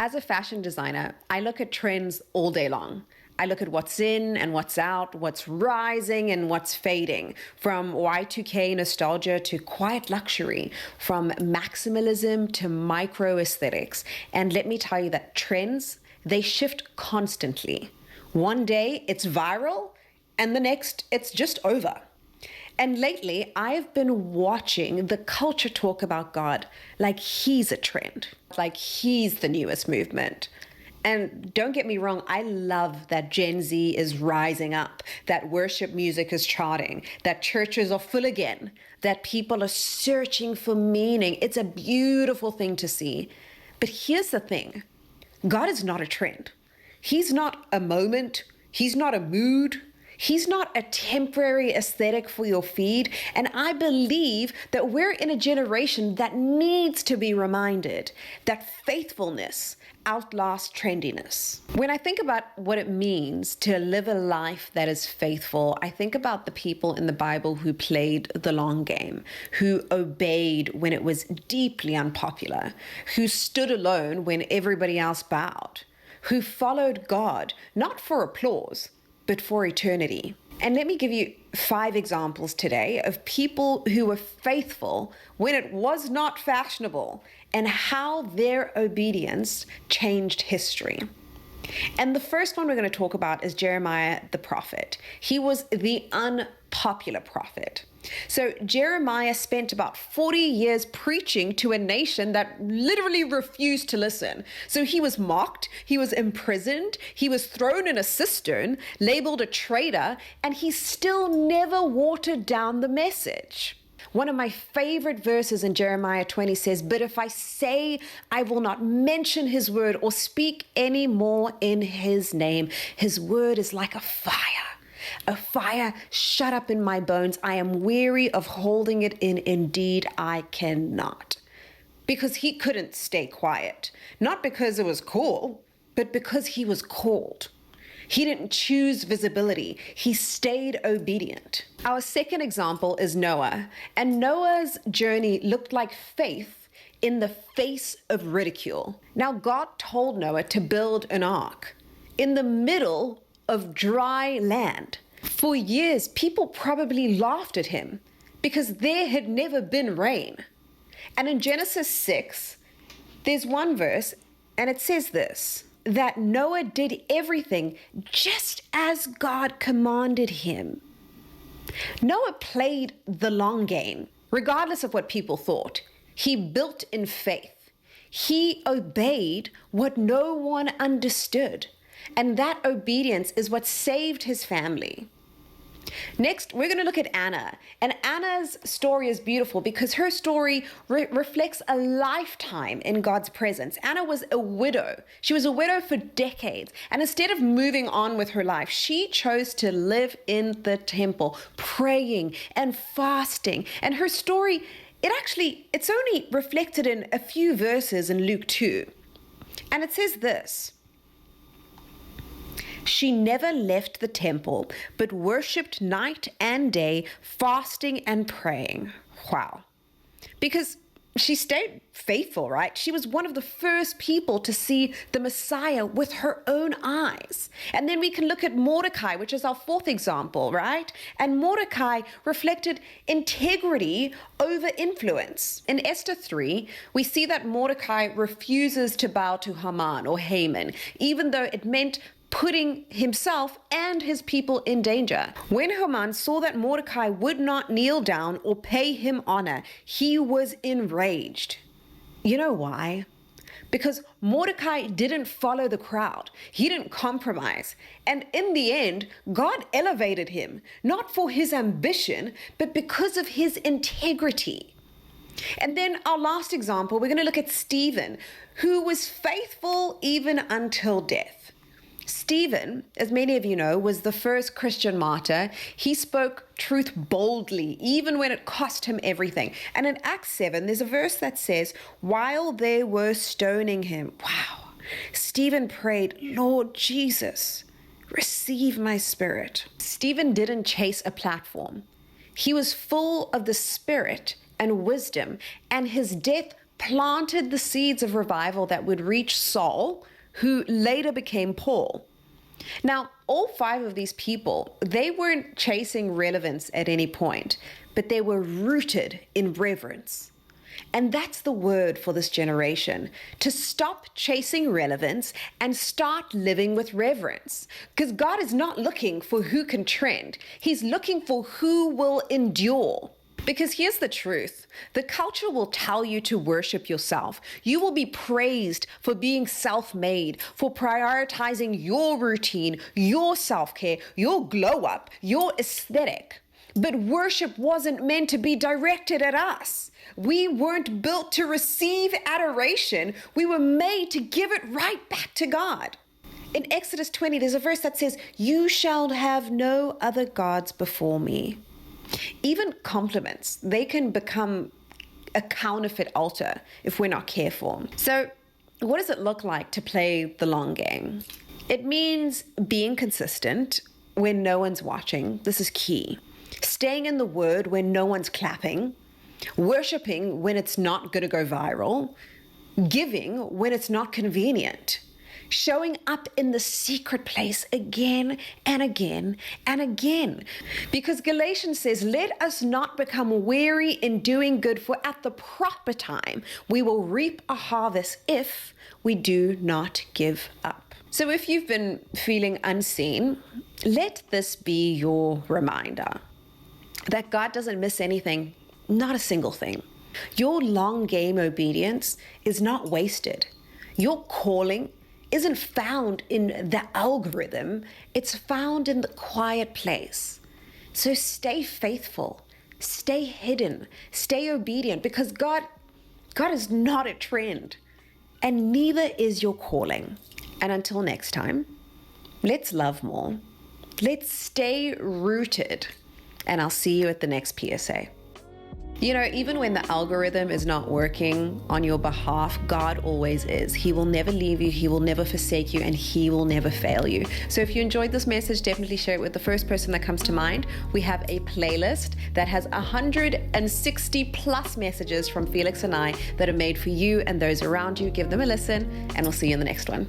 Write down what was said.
As a fashion designer, I look at trends all day long. I look at what's in and what's out, what's rising and what's fading, from Y2K nostalgia to quiet luxury, from maximalism to micro aesthetics. And let me tell you that trends, they shift constantly. One day it's viral and the next it's just over. And lately, I've been watching the culture talk about God like he's a trend, like he's the newest movement. And don't get me wrong, I love that Gen Z is rising up, that worship music is charting, that churches are full again, that people are searching for meaning. It's a beautiful thing to see. But here's the thing, God is not a trend. He's not a moment. He's not a mood. He's not a temporary aesthetic for your feed. And I believe that we're in a generation that needs to be reminded that faithfulness outlasts trendiness. When I think about what it means to live a life that is faithful, I think about the people in the Bible who played the long game, who obeyed when it was deeply unpopular, who stood alone when everybody else bowed, who followed God, not for applause, but for eternity. And let me give you 5 examples today of people who were faithful when it was not fashionable and how their obedience changed history. And the first one we're going to talk about is Jeremiah the prophet. He was the unpopular prophet. So Jeremiah spent about 40 years preaching to a nation that literally refused to listen. So he was mocked, he was imprisoned, he was thrown in a cistern, labeled a traitor, and he still never watered down the message. One of my favorite verses in Jeremiah 20 says, "But if I say I will not mention his word or speak any more in his name, his word is like a fire shut up in my bones. I am weary of holding it in. Indeed, I cannot." Because he couldn't stay quiet, not because it was cool, but because he was called. He didn't choose visibility. He stayed obedient. Our second example is Noah. And Noah's journey looked like faith in the face of ridicule. Now, God told Noah to build an ark in the middle of dry land. For years, people probably laughed at him because there had never been rain. And in Genesis 6, there's one verse, and it says this, that Noah did everything just as God commanded him. Noah played the long game, regardless of what people thought. He built in faith. He obeyed what no one understood. And that obedience is what saved his family. Next, we're going to look at Anna. And Anna's story is beautiful because her story reflects a lifetime in God's presence. Anna was a widow. She was a widow for decades. And instead of moving on with her life, she chose to live in the temple, praying and fasting. And her story, it's only reflected in a few verses in Luke 2. And it says this, "She never left the temple, but worshipped night and day, fasting and praying." Wow. Because she stayed faithful, right? She was one of the first people to see the Messiah with her own eyes. And then we can look at Mordecai, which is our 4th example, right? And Mordecai reflected integrity over influence. In Esther 3, we see that Mordecai refuses to bow to Haman or Haman, even though it meant putting himself and his people in danger. When Haman saw that Mordecai would not kneel down or pay him honor, he was enraged. You know why? Because Mordecai didn't follow the crowd. He didn't compromise. And in the end, God elevated him, not for his ambition, but because of his integrity. And then our last example, we're going to look at Stephen, who was faithful even until death. Stephen, as many of you know, was the first Christian martyr. He spoke truth boldly, even when it cost him everything. And in Acts 7, there's a verse that says, while they were stoning him, wow, Stephen prayed, "Lord Jesus, receive my spirit." Stephen didn't chase a platform. He was full of the Spirit and wisdom, and his death planted the seeds of revival that would reach Saul, who later became Paul. Now, all 5 of these people, they weren't chasing relevance at any point, but they were rooted in reverence. And that's the word for this generation, to stop chasing relevance and start living with reverence. Because God is not looking for who can trend. He's looking for who will endure. Because here's the truth. The culture will tell you to worship yourself. You will be praised for being self-made, for prioritizing your routine, your self-care, your glow-up, your aesthetic. But worship wasn't meant to be directed at us. We weren't built to receive adoration. We were made to give it right back to God. In Exodus 20, there's a verse that says, "You shall have no other gods before me." Even compliments, they can become a counterfeit altar if we're not careful. So what does it look like to play the long game? It means being consistent when no one's watching. This is key. Staying in the word when no one's clapping. Worshipping when it's not going to go viral. Giving when it's not convenient. Showing up in the secret place again and again and again. Because Galatians says, let us not become weary in doing good, for at the proper time we will reap a harvest if we do not give up. So if you've been feeling unseen, let this be your reminder that God doesn't miss anything, not a single thing. Your long game obedience is not wasted. Your calling isn't found in the algorithm, it's found in the quiet place. So stay faithful, stay hidden, stay obedient, because God is not a trend, and neither is your calling. And until next time, let's love more, let's stay rooted, and I'll see you at the next PSA. You know, even when the algorithm is not working on your behalf, God always is. He will never leave you, He will never forsake you, and He will never fail you. So if you enjoyed this message, definitely share it with the first person that comes to mind. We have a playlist that has 160 plus messages from Felix and I that are made for you and those around you. Give them a listen, and we'll see you in the next one.